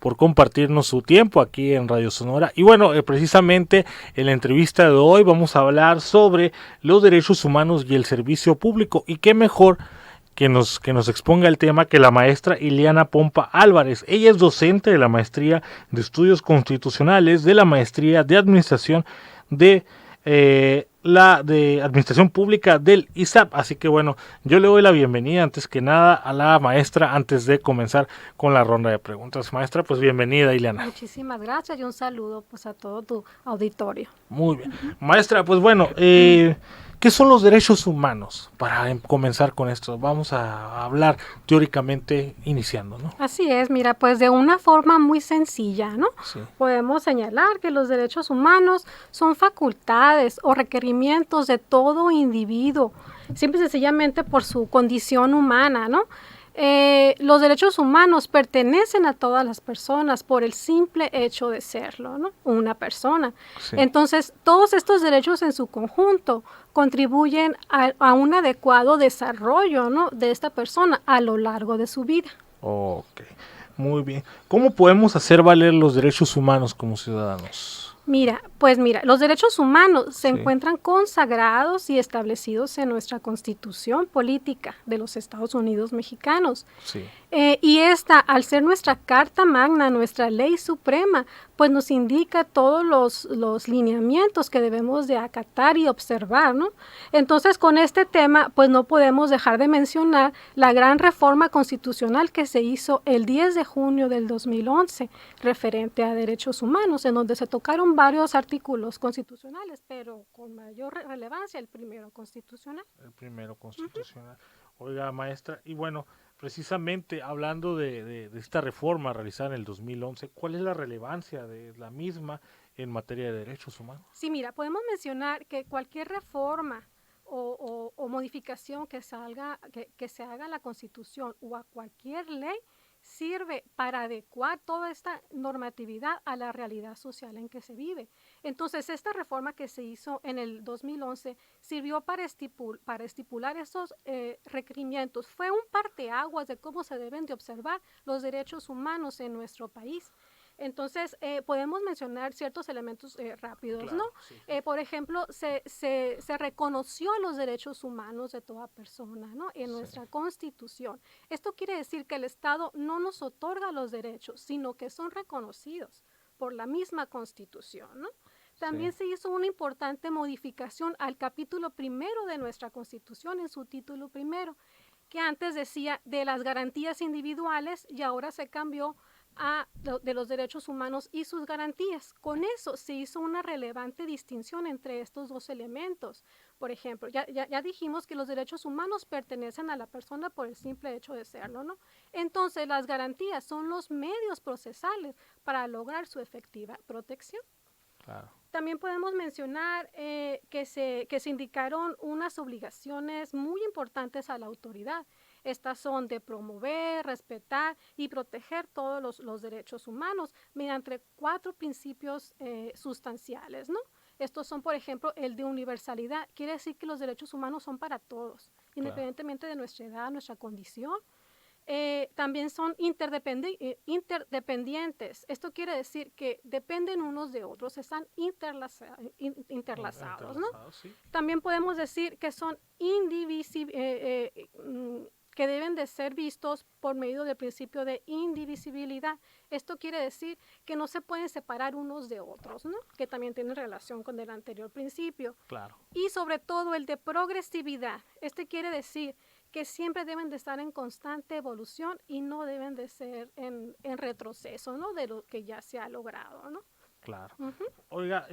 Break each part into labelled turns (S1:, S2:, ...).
S1: por compartirnos su tiempo aquí en Radio Sonora. Y bueno, precisamente en la entrevista de hoy vamos a hablar sobre los derechos humanos y el servicio público. Y qué mejor que nos exponga el tema que la maestra Ileana Pompa Álvarez. Ella es docente de la Maestría de Estudios Constitucionales, de la Maestría de Administración de la de Administración Pública del ISAP. Así que bueno, yo le doy la bienvenida antes que nada a la maestra antes de comenzar con la ronda de preguntas. Maestra, pues bienvenida, Ileana.
S2: Muchísimas gracias y un saludo pues a todo tu auditorio.
S1: Muy bien. Maestra, pues bueno, ¿qué son los derechos humanos? Para comenzar con esto, vamos a hablar teóricamente iniciando, ¿no?
S2: Así es, mira, pues de una forma muy sencilla, ¿no?
S1: Sí.
S2: Podemos señalar que los derechos humanos son facultades o requerimientos de todo individuo, simple y sencillamente por su condición humana, ¿no? Los derechos humanos pertenecen a todas las personas por el simple hecho de serlo, ¿no? Una persona.
S1: Sí.
S2: Entonces, todos estos derechos en su conjunto contribuyen a un adecuado desarrollo, ¿no?, de esta persona a lo largo de su vida.
S1: Ok, muy bien. ¿Cómo podemos hacer valer los derechos humanos como ciudadanos?
S2: Mira, los derechos humanos se encuentran consagrados y establecidos en nuestra Constitución Política de los Estados Unidos Mexicanos.
S1: Sí.
S2: Y esta, al ser nuestra Carta Magna, nuestra ley suprema, pues nos indica todos los lineamientos que debemos de acatar y observar, ¿no? Entonces, con este tema, pues no podemos dejar de mencionar la gran reforma constitucional que se hizo el 10 de junio del 2011, referente a derechos humanos, en donde se tocaron varios artículos constitucionales, pero con mayor relevancia el primero constitucional.
S1: El primero constitucional. Oiga, maestra, y bueno, precisamente hablando de esta reforma realizada en el 2011, ¿cuál es la relevancia de la misma en materia de derechos humanos?
S2: Sí, mira, podemos mencionar que cualquier reforma o modificación que se haga a la Constitución o a cualquier ley sirve para adecuar toda esta normatividad a la realidad social en que se vive. Entonces, esta reforma que se hizo en el 2011 sirvió para estipular esos requerimientos. Fue un parteaguas de cómo se deben de observar los derechos humanos en nuestro país. Entonces, podemos mencionar ciertos elementos rápidos, claro, ¿no? Sí. Por ejemplo, se reconoció los derechos humanos de toda persona, ¿no?, en nuestra Constitución. Esto quiere decir que el Estado no nos otorga los derechos, sino que son reconocidos por la misma Constitución, ¿no? También se hizo una importante modificación al capítulo primero de nuestra Constitución, en su título primero, que antes decía de las garantías individuales y ahora se cambió de los derechos humanos y sus garantías. Con eso se hizo una relevante distinción entre estos dos elementos. Por ejemplo, ya dijimos que los derechos humanos pertenecen a la persona por el simple hecho de serlo, ¿no? Entonces, las garantías son los medios procesales para lograr su efectiva protección.
S1: Claro.
S2: También podemos mencionar que se indicaron unas obligaciones muy importantes a la autoridad. Estas son de promover, respetar y proteger todos los derechos humanos mediante 4 principios sustanciales, ¿no? Estos son, por ejemplo, el de universalidad. Quiere decir que los derechos humanos son para todos, independientemente de nuestra edad, nuestra condición. También son interdependientes. Esto quiere decir que dependen unos de otros, están interlazados, ¿no?
S1: Sí.
S2: También podemos decir que son indivisibles, que deben de ser vistos por medio del principio de indivisibilidad. Esto quiere decir que no se pueden separar unos de otros, ¿no?, que también tienen relación con el anterior principio.
S1: Claro.
S2: Y sobre todo el de progresividad. Este quiere decir que siempre deben de estar en constante evolución y no deben de ser en retroceso, ¿no?, de lo que ya se ha logrado, ¿no?
S1: Claro. Oiga,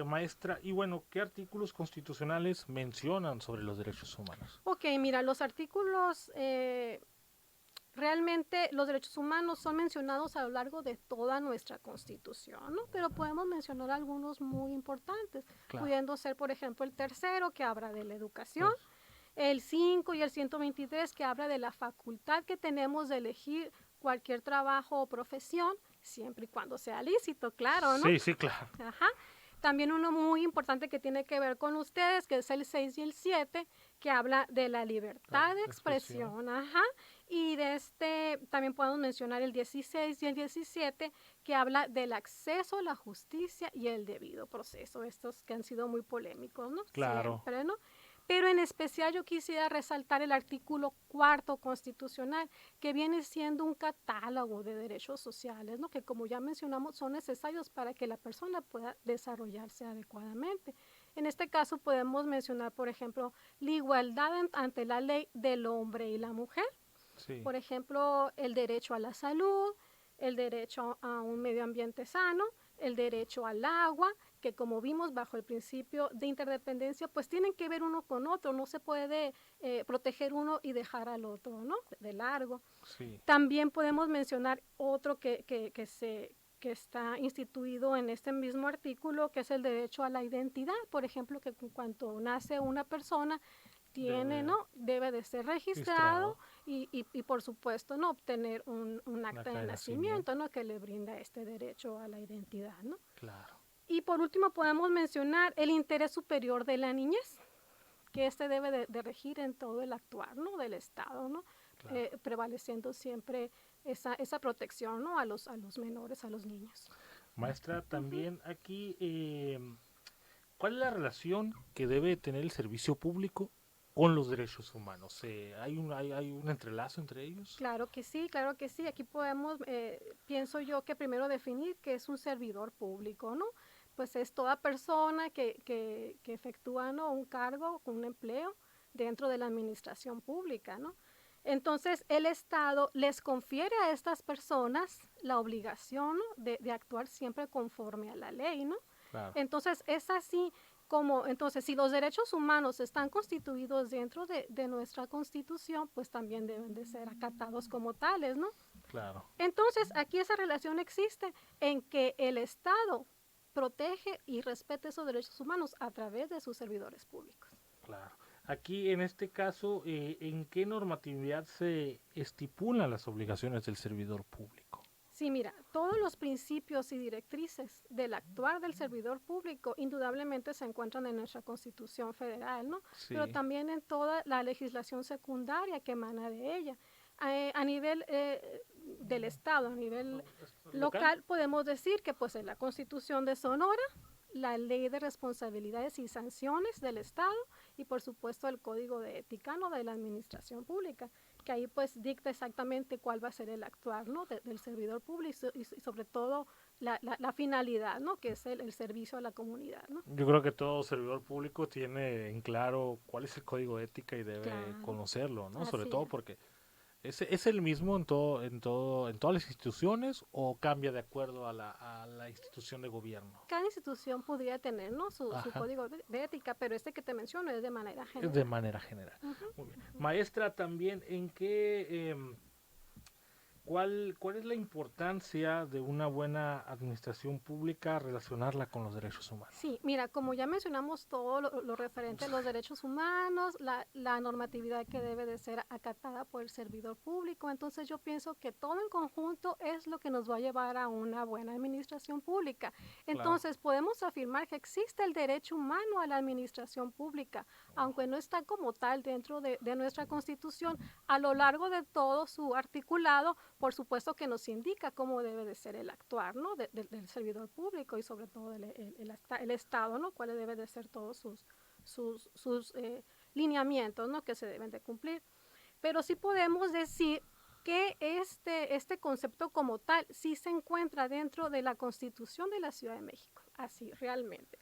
S1: maestra, y bueno, ¿qué artículos constitucionales mencionan sobre los derechos humanos?
S2: Ok, mira, los artículos, realmente los derechos humanos son mencionados a lo largo de toda nuestra Constitución, ¿no? Pero podemos mencionar algunos muy importantes, claro, pudiendo ser, por ejemplo, el tercero, que habla de la educación, el 5 y el 123, que habla de la facultad que tenemos de elegir cualquier trabajo o profesión, siempre y cuando sea lícito, claro, ¿no?
S1: Sí, sí, claro.
S2: Ajá. También uno muy importante que tiene que ver con ustedes, que es el 6 y el 7, que habla de la libertad de expresión. Ajá. Y de también podemos mencionar el 16 y el 17, que habla del acceso a la justicia y el debido proceso, estos que han sido muy polémicos, ¿no?
S1: Claro.
S2: Siempre, ¿no? Pero en especial yo quisiera resaltar el artículo 4 constitucional, que viene siendo un catálogo de derechos sociales, ¿no? Que como ya mencionamos son necesarios para que la persona pueda desarrollarse adecuadamente. En este caso podemos mencionar, por ejemplo, la igualdad ante la ley del hombre y la mujer.
S1: Sí.
S2: Por ejemplo, el derecho a la salud, el derecho a un medio ambiente sano, el derecho al agua, que como vimos bajo el principio de interdependencia, pues tienen que ver uno con otro, no se puede proteger uno y dejar al otro, ¿no? De largo.
S1: Sí.
S2: También podemos mencionar otro que está instituido en este mismo artículo, que es el derecho a la identidad. Por ejemplo, que cuando nace una persona, debe de ser registrado y por supuesto no obtener un acta de nacimiento, ¿no? Que le brinda este derecho a la identidad, ¿no?
S1: Claro.
S2: Y por último podemos mencionar el interés superior de la niñez, que debe de regir en todo el actuar, ¿no? Del Estado, ¿no? Claro. Prevaleciendo siempre esa protección, ¿no? A los menores, a los niños.
S1: Maestra, también aquí, ¿cuál es la relación que debe tener el servicio público con los derechos humanos? ¿Hay un entrelazo entre ellos?
S2: Claro que sí, claro que sí. Aquí podemos, pienso yo que primero definir qué es un servidor público, ¿no? Pues es toda persona que efectúa, ¿no? Un cargo, un empleo dentro de la administración pública, ¿no? Entonces el Estado les confiere a estas personas la obligación, ¿no? de actuar siempre conforme a la ley, ¿no? Claro. Entonces es así como, entonces, si los derechos humanos están constituidos dentro de nuestra Constitución, pues también deben de ser acatados como tales, ¿no?
S1: Claro.
S2: Entonces, aquí esa relación existe en que el Estado protege y respeta esos derechos humanos a través de sus servidores públicos.
S1: Claro. Aquí, en este caso, ¿en qué normatividad se estipulan las obligaciones del servidor público?
S2: Sí, mira, todos los principios y directrices del actuar del servidor público indudablemente se encuentran en nuestra Constitución Federal, ¿no? Sí. Pero también en toda la legislación secundaria que emana de ella. A nivel del Estado, a nivel local, podemos decir que pues en la Constitución de Sonora, la Ley de Responsabilidades y Sanciones del Estado y por supuesto el Código de Ética, ¿no? De la Administración Pública, que ahí pues dicta exactamente cuál va a ser el actuar, ¿no? del servidor público y sobre todo la finalidad, ¿no? Que es el servicio a la comunidad, ¿no?
S1: Yo creo que todo servidor público tiene en claro cuál es el código de ética y debe conocerlo, ¿no? Sobre todo porque ¿es el mismo en todas las instituciones o cambia de acuerdo a la institución de gobierno?
S2: Cada institución podría tener, ¿no? su código de ética, pero que te menciono es de manera general.
S1: Es de manera general. Muy bien. Maestra, también, ¿en qué cuál es la importancia de una buena administración pública relacionarla con los derechos humanos?
S2: Sí, mira, como ya mencionamos todo lo referente a los derechos humanos, la normatividad que debe de ser acatada por el servidor público, entonces yo pienso que todo en conjunto es lo que nos va a llevar a una buena administración pública. Entonces podemos afirmar que existe el derecho humano a la administración pública, aunque no está como tal dentro de nuestra Constitución, a lo largo de todo su articulado, por supuesto que nos indica cómo debe de ser el actuar, ¿no? del servidor público y sobre todo el Estado, ¿no? Cuáles deben de ser todos sus lineamientos, ¿no? Que se deben de cumplir. Pero sí podemos decir que este concepto como tal sí se encuentra dentro de la Constitución de la Ciudad de México, así realmente,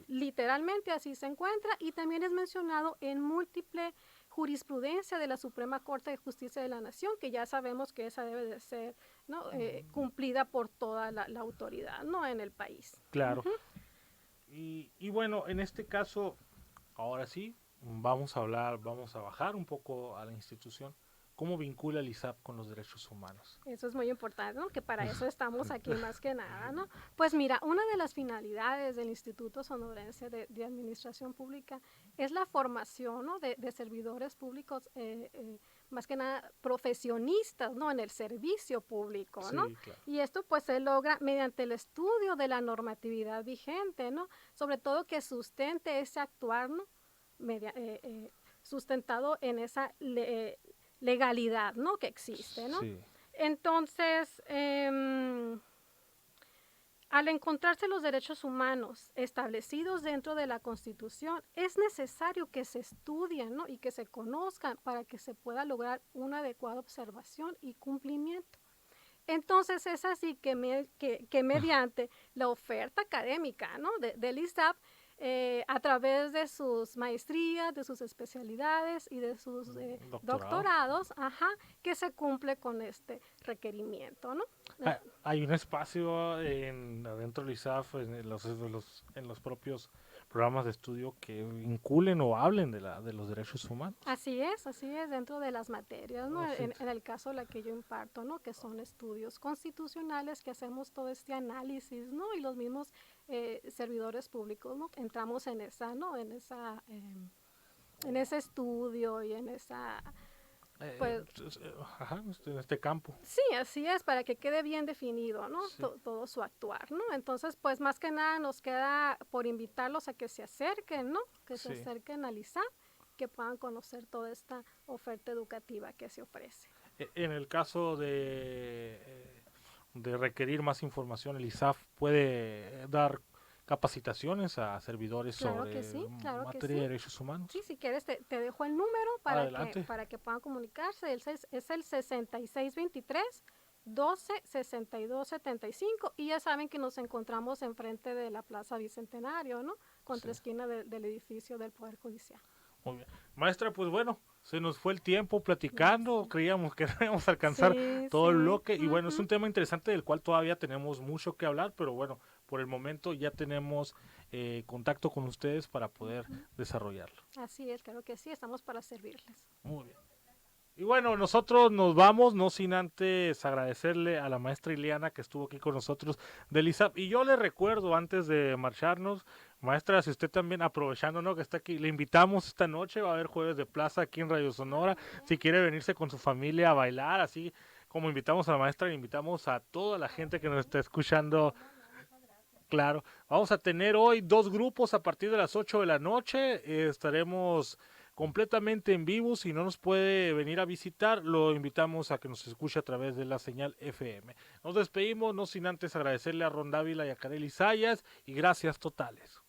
S2: literalmente así se encuentra y también es mencionado en múltiples jurisprudencia de la Suprema Corte de Justicia de la Nación, que ya sabemos que esa debe de ser, ¿no? Cumplida por toda la autoridad, ¿no? En el país.
S1: Claro. Y bueno, en este caso, ahora sí, vamos a bajar un poco a la institución. ¿Cómo vincula el ISAP con los derechos humanos?
S2: Eso es muy importante, ¿no? Que para eso estamos aquí más que nada, ¿no? Pues mira, una de las finalidades del Instituto Sonorense de Administración Pública es la formación, ¿no? de servidores públicos, más que nada profesionistas, ¿no? En el servicio público, ¿no? Sí, claro. Y esto pues se logra mediante el estudio de la normatividad vigente, ¿no? Sobre todo que sustente ese actuar, ¿no? Sustentado en esa legalidad, ¿no? Que existe, ¿no?
S1: Sí.
S2: Entonces, al encontrarse los derechos humanos establecidos dentro de la Constitución, es necesario que se estudien, ¿no? Y que se conozcan para que se pueda lograr una adecuada observación y cumplimiento. Entonces es así que mediante la oferta académica, ¿no? del ISAP, a través de sus maestrías, de sus especialidades y de sus doctorados, que se cumple con este requerimiento, ¿no?
S1: Hay un espacio adentro del ISAF, en los propios programas de estudio que vinculen o hablen de los derechos humanos.
S2: Así es, dentro de las materias, ¿no? En el caso la que yo imparto, ¿no? Que son estudios constitucionales, que hacemos todo este análisis, ¿no? Y los mismos servidores públicos, ¿no? Entramos en esa, ¿no? En ese estudio y en esa...
S1: Pues, en este campo.
S2: Sí, así es, para que quede bien definido, ¿no? Sí. Todo su actuar, ¿no? Entonces, pues más que nada nos queda por invitarlos a que se acerquen, ¿no? Que se acerquen al ISAP, que puedan conocer toda esta oferta educativa que se ofrece.
S1: En el caso de requerir más información, el ISAF puede dar capacitaciones a servidores sobre materia de derechos humanos.
S2: Sí, si quieres te dejo el número para que puedan comunicarse. Es el 6623 12 62 75 y ya saben que nos encontramos enfrente de la Plaza Bicentenario, ¿no? Contra esquina del edificio del Poder Judicial.
S1: Muy bien. Maestra, pues bueno, se nos fue el tiempo platicando, creíamos que no íbamos a alcanzar todo el bloque y bueno, es un tema interesante del cual todavía tenemos mucho que hablar, pero bueno, por el momento ya tenemos contacto con ustedes para poder desarrollarlo.
S2: Así es, claro que sí, estamos para servirles.
S1: Muy bien. Y bueno, nosotros nos vamos, no sin antes agradecerle a la maestra Ileana que estuvo aquí con nosotros del ISAP. Y yo le recuerdo, antes de marcharnos, maestra, si usted también, aprovechando, ¿no?, que está aquí, le invitamos esta noche, va a haber Jueves de Plaza aquí en Radio Sonora. Si quiere venirse con su familia a bailar, así como invitamos a la maestra, le invitamos a toda la gente que nos está escuchando. Claro, vamos a tener hoy 2 grupos a partir de las 8 de la noche. Estaremos completamente en vivo. Si no nos puede venir a visitar, lo invitamos a que nos escuche a través de la señal FM. Nos despedimos, no sin antes agradecerle a Ron Dávila y a Kareli Sayas y gracias totales.